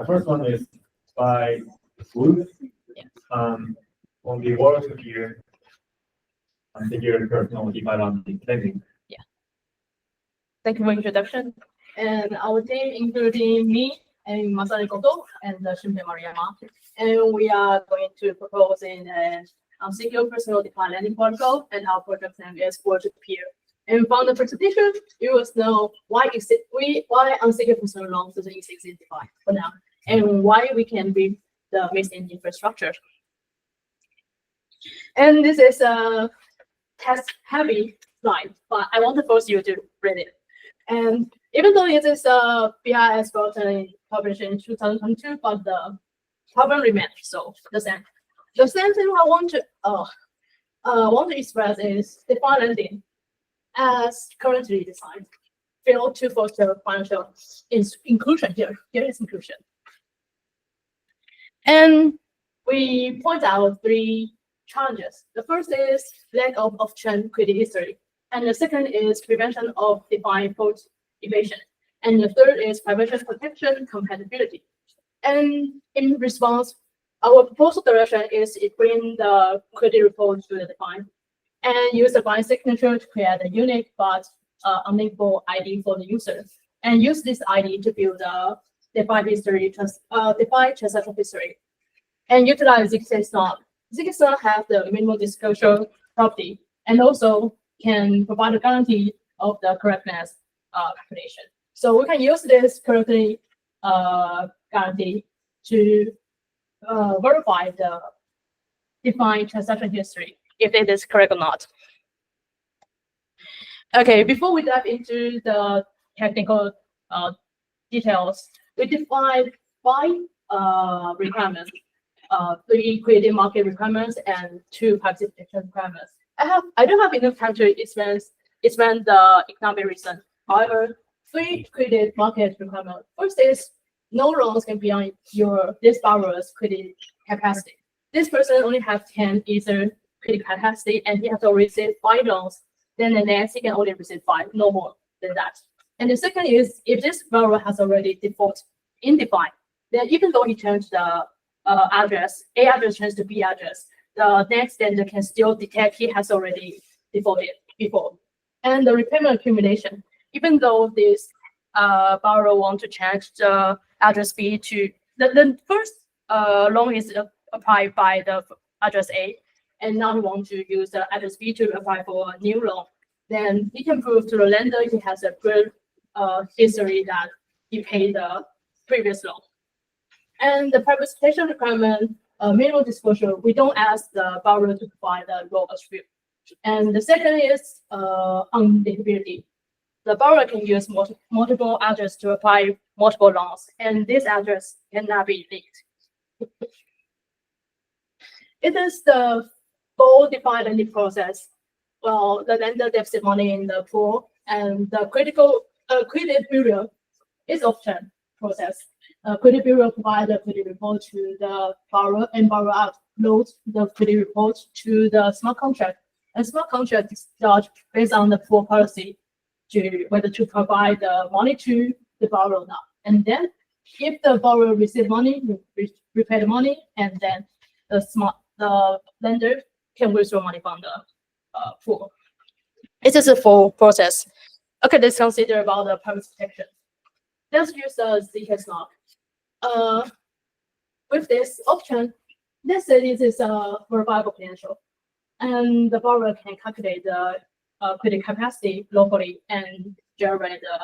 The first one is by Wood. Yeah. On the world here, Unsecured personal DeFi lending. Yeah. Thank you for introduction. And our team, including me and Gotoh and Maruyama, and we are going to propose in an unsecured personal DeFi lending protocol, and our project name is Peer. And from the presentation, you will know why unsecured personal loans doesn't exist in DeFi for now, and why we can build the missing infrastructure. And this is a test-heavy slide, but I want to force you to read it. And even though it is a BIS version published in 2022, but the problem remains. So the same thing I want to express is DeFi lending, as currently designed, fail to foster financial inclusion. Here is inclusion. And we point out 3 challenges. The first is lack of off-chain credit history. And the second is prevention of DeFi fraud evasion. And the third is privacy protection compatibility. And in response, our proposal direction is to bring the credit report to the DeFi and use the client signature to create a unique but unlinkable ID for the user, and use this ID to build a DeFi transaction history, and utilize zk-SNARK. zk-SNARK has the minimal disclosure property and also can provide a guarantee of the correctness calculation. So we can use this correctly guarantee to verify the DeFi transaction history, if it is correct or not. Okay, before we dive into the technical details, we defined 5 requirements, 3 liquidity market requirements and 2 participation requirements. I don't have enough time to explain the economic reason. However, 3 liquidity market requirements. First is no loans can be on this borrower's credit capacity. This person only has 10 Ether credit capacity, and he has already received 5 loans. Then the next he can only receive 5, no more than that. And the second is if this borrower has already defaulted in DeFi, then even though he changed the address, A address changed to B address, the next lender can still detect he has already defaulted before. And the repayment accumulation, even though this borrower wants to change the address B to the first loan is applied by the address A, and now he wants to use the address B to apply for a new loan, then he can prove to the lender he has a good history that he paid the previous loan. And the participation requirement, minimal disclosure, we don't ask the borrower to provide the raw attribute. And the second is unlinkability. The borrower can use multiple addresses to apply multiple loans, and this address cannot be linked. It is the full DeFi lending process. Well, the lender deposits money in the pool, and the credit bureau is off-chain process. Credit bureau provides the credit report to the borrower, and borrower uploads the credit report to the smart contract. And smart contract is judged based on the pool policy to whether to provide the money to the borrower or not. And then, if the borrower receives money, repay the money, and then the lender can withdraw money from the pool. It is a full process. Okay, let's consider about the privacy protection. Let's use zk-SNARK. With this option, let's say this is a verifiable credential, and the borrower can calculate the credit capacity locally and generate the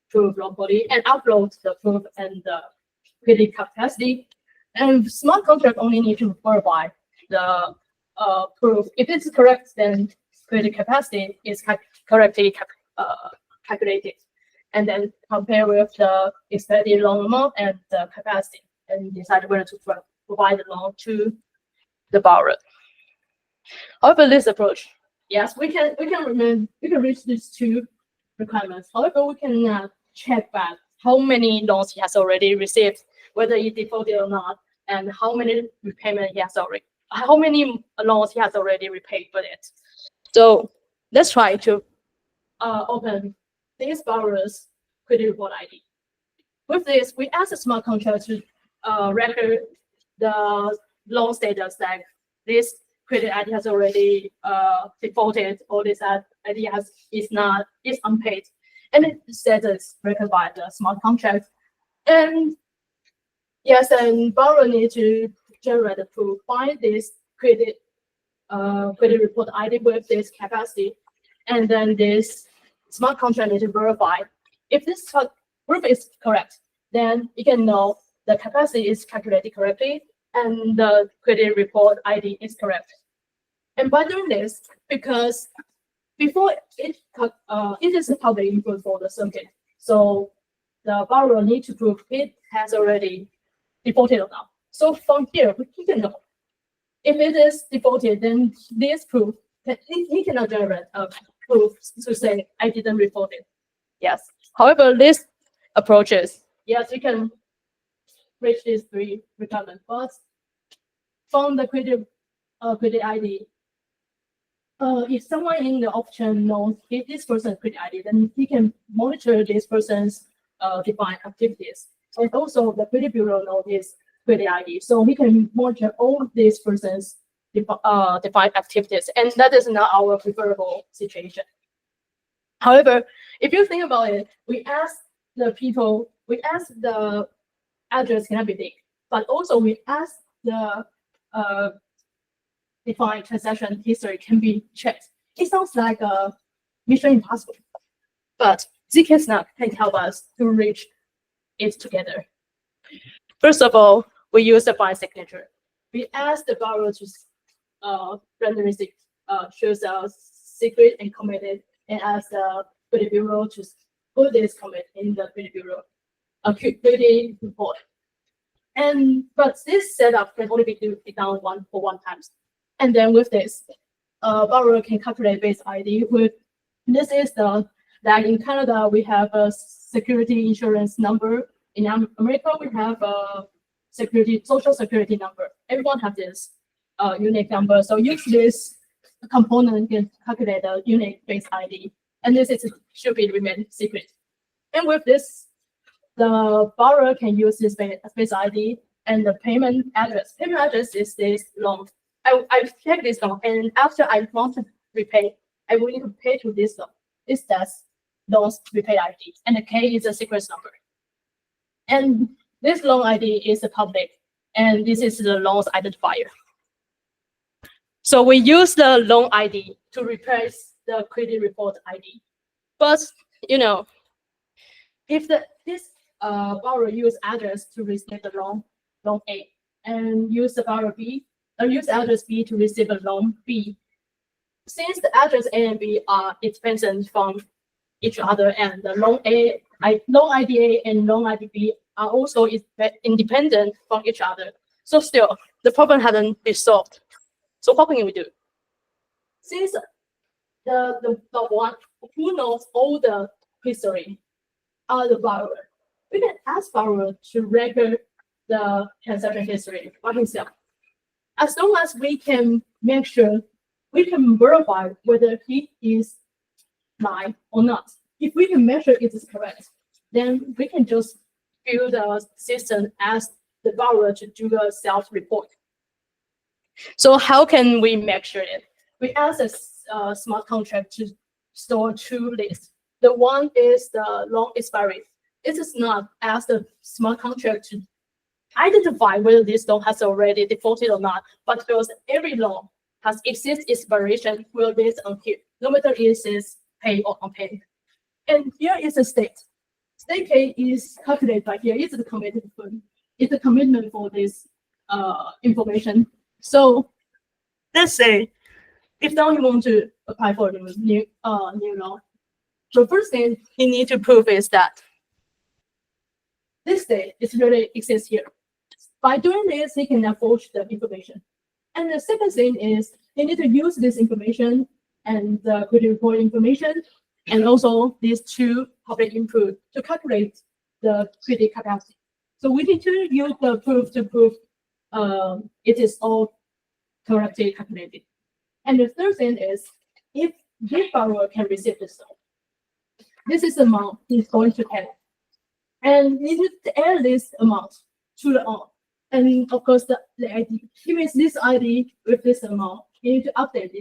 proof locally and upload the proof and the credit capacity. And smart contract only need to verify the proof. If it's correct, then credit capacity is correctly calculated, and then compare with the expected loan amount and the capacity, and decide whether to provide the loan to the borrower. However, this approach, yes, we can reach these 2 requirements. However, we cannot check back how many loans he has already received, whether he defaulted or not, and how many loans he has already repaid with it. So let's try to open these borrowers' credit report ID. With this, we ask the smart contract to record the loan status that this credit ID has already defaulted, or this ID is unpaid, and it status recorded by the smart contract. And yes, and borrower need to generate the proof by this credit report ID with this capacity, and then this smart contract need to verify if this proof is correct. Then you can know the capacity is calculated correctly and the credit report ID is correct. And by doing this, because before it is a public input for the circuit, so the borrower need to prove it has already defaulted or not. So from here, we can know if it is defaulted, then this proof he cannot generate a proof to say I didn't report it. Yes. However, this approaches, yes, we can reach these three requirements, but from the credit ID, if someone in the option knows this person's credit ID, then he can monitor this person's defined activities. And also the credit bureau knows this credit ID, so he can monitor all these person's defined activities, and that is not our preferable situation. However, if you think about it, we ask the address cannot be leaked, but also we ask the defined transaction history can be checked. It sounds like a mission impossible, but zk-SNAP can help us to reach it together. First of all, we use the bind signature. We ask the borrower to randomly choose a secret and commit it, and ask the credit bureau to put this commit in the credit bureau credit report. But this setup can only be done one time. And then with this, borrower can calculate base ID. This is that in Canada we have a security insurance number. In America we have a social security number. Everyone has this unique number. So use this component can calculate a unique base ID, and this should be remain secret. And with this, the borrower can use this base ID and the payment address. Payment address is this loan. I check this loan, and after I want to repay, I will need to pay to this loan. That's loan's repay ID, and the K is a secret number. And this loan ID is the public, and this is the loan's identifier. So we use the loan ID to replace the credit report ID. But if this borrower use address to receive the loan A, and use the borrower B, or use address B to receive a loan B, since the address A and B are independent from each other, and the loan ID A and loan ID B are also independent from each other. So still, the problem hasn't been solved. So what can we do? Since the one who knows all the history are the borrower, we can ask borrower to record the transaction history by himself. As long as we can make sure, we can verify whether he is lying or not. If we can measure it is correct, then we can just build a system, ask the borrower to do a self-report. So how can we make sure it? We ask a smart contract to store two lists. The one is the loan expiry. It is not ask the smart contract to identify whether this loan has already defaulted or not, but because every loan has exists expiration will based on here, no matter it is paid or unpaid. And here is the state. State K is calculated by here. It's the commitment fund. It's the commitment for this information. So let's say if now you want to apply for a new loan, the first thing you need to prove is that this state is really exists here. By doing this, he can forge the information. And the second thing is you need to use this information and the credit report information, and also these two public input to calculate the credit capacity. So we need to use the proof to prove it is all correctly calculated. And the third thing is if this borrower can receive this loan, this is the amount he's going to pay. And you need to add this amount to the on. And of course, the ID. It means this ID with this amount, you need to update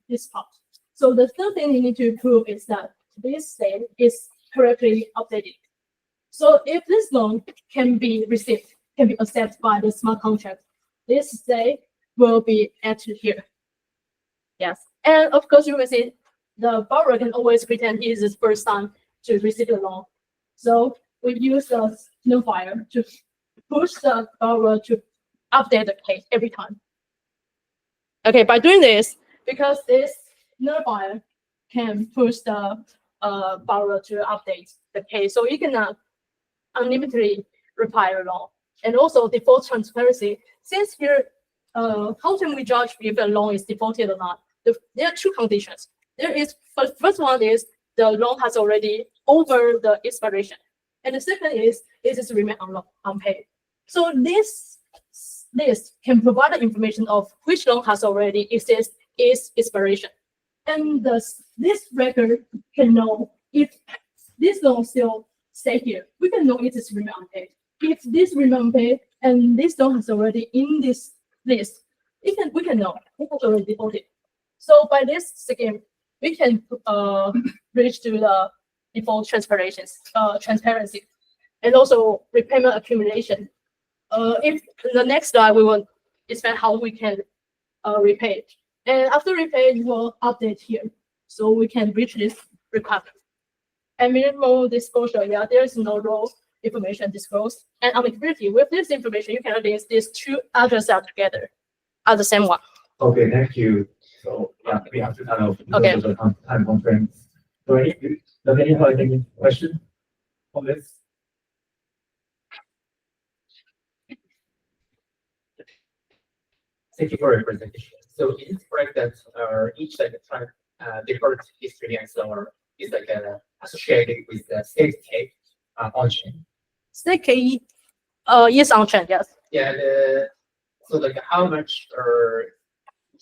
this part. So the third thing you need to prove is that this state is correctly updated. So if this loan can be received, can be accepted by the smart contract, this state will be added here. Yes. And of course, you will see the borrower can always pretend it is his first time to receive the loan. So we use the notifier to push the borrower to update the case every time. Okay, by doing this, because this notifier can push the borrower to update the case, so you cannot unlimitedly reply the loan. And also default transparency. Since here, how can we judge if a loan is defaulted or not? There are two conditions. First one is the loan has already over the expiration, and the second is it is remain unpaid. So this list can provide the information of which loan has already exceeded its expiration, and this record can know if this loan still stay here. We can know it is remain unpaid. If this remain unpaid and this loan has already in this list, we can know it has already defaulted. So by this scheme, we can reach to the default transparency, and also repayment accumulation. If in the next slide we will explain how we can repay, and after repay, we will update here, so we can reach this requirement. And minimal disclosure, yeah, there is no role information disclosed. And unliquidity, with this information, you can link these two other cells together as the same one. Okay, thank you. So yeah, we have to kind of Okay. the time constraints. So does anyone have any question on this? Thank you for your presentation. So is it correct that each deferred history and so on is associated with the state K on chain? State KE, yes, on chain, yes. Yeah, so how much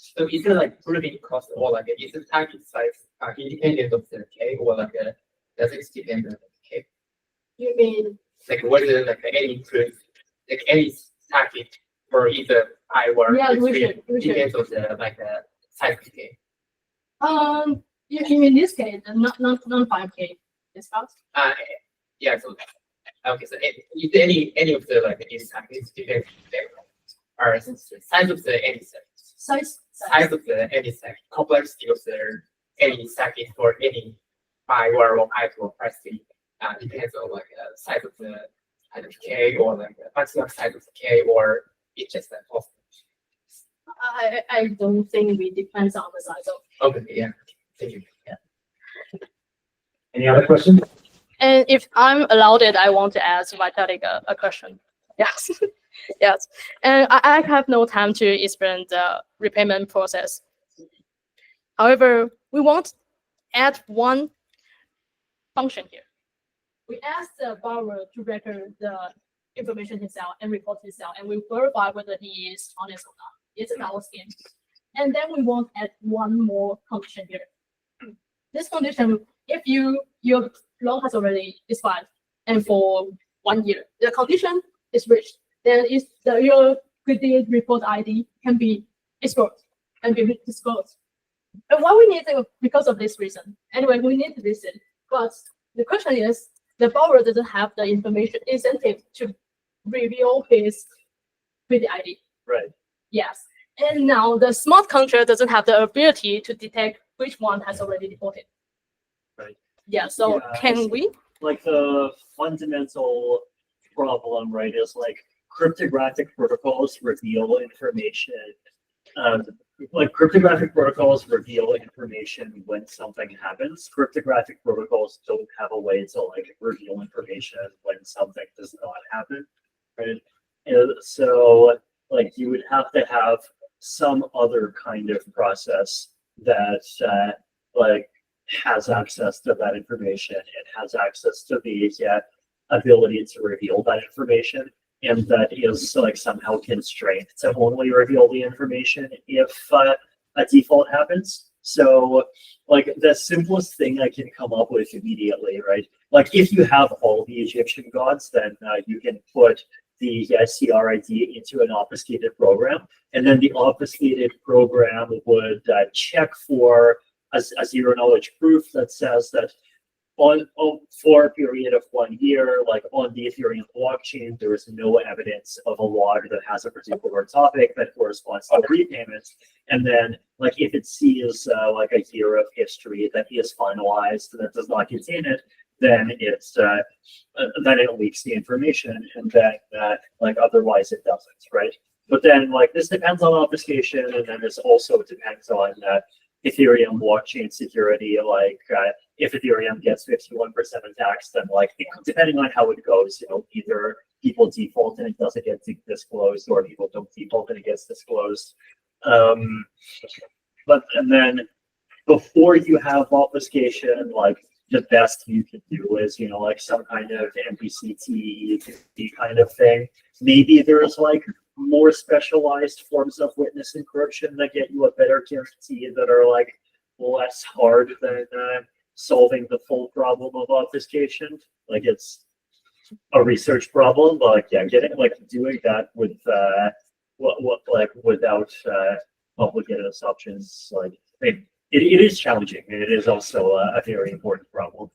so is it proving cost or is the target size independent of the K or does it depend on the K? You mean Whether any proof any target for either I or we should. depends on the size of the K. You mean this case, not 5K discussed? Yeah, so okay, so if any of the these targets depends or the size of the any Size. size of the any second, complexity of the any second for any I or I or pricing depends on size of the K or maximum size of the K or it's just a cost. I don't think it depends on the size of. Okay, yeah. Thank you. Any other questions? And if I'm allowed it, I want to ask Vitalik a question. Yes. Yes. And I have no time to explain the repayment process. However, we want to add one function here. We ask the borrower to record the information himself and report himself, and we verify whether he is honest or not. It's an our scheme. And then we want to add one more condition here. This condition, if your loan has already expired and for 1 year, the condition is reached, then your credit report ID can be exposed and be disclosed. And why we need to, because of this reason. Anyway, we need to listen. But the question is, the borrower doesn't have the information incentive to reveal his credit ID. Right. Yes. And now the smart contract doesn't have the ability to detect which one has already defaulted. Right. Yeah. So Yeah, I can see. we? The fundamental problem, right, is cryptographic protocols reveal information. Cryptographic protocols reveal information when something happens. Cryptographic protocols don't have a way to reveal information when something does not happen, right? And so you would have to have some other kind of process that has access to that information and has access to the ability to reveal that information, and that is somehow constrained to only reveal the information if a default happens. So the simplest thing I can come up with immediately, right? If you have all the Egyptian gods, then you can put the CRID into an obfuscated program, and then the obfuscated program would check for a zero knowledge proof that says that for a period of 1 year, like on the Ethereum blockchain, there is no evidence of a log that has a particular topic that corresponds to repayments. And then, like, if it sees like a year of history that is finalized that does not contain it, then then it leaks the information, and then like otherwise it doesn't, right? But then, like, this depends on obfuscation, and then this also depends on Ethereum blockchain security. Like, if Ethereum gets 51% attacks, then, like, depending on how it goes, either people default and it doesn't get disclosed, or people don't default and it gets disclosed. And then before you have obfuscation, like, the best you can do is, like, some kind of MPCT kind of thing. Maybe there's like more specialized forms of witness encryption that get you a better guarantee that are like less hard than solving the full problem of obfuscation. Like, it's a research problem, but like, yeah, doing that with without complicated assumptions, like, it is challenging, and it is also a very important problem.